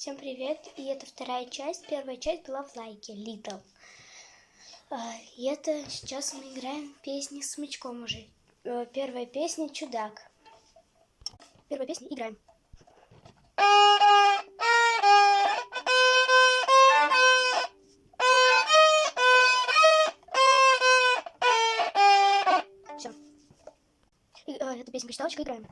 Всем привет, и это вторая часть. Первая часть была в лайке, Little. И это сейчас мы играем песни с смычком уже. Первая песня «Чудак». Первая песня играем. Все. Эту песню считалочка играем.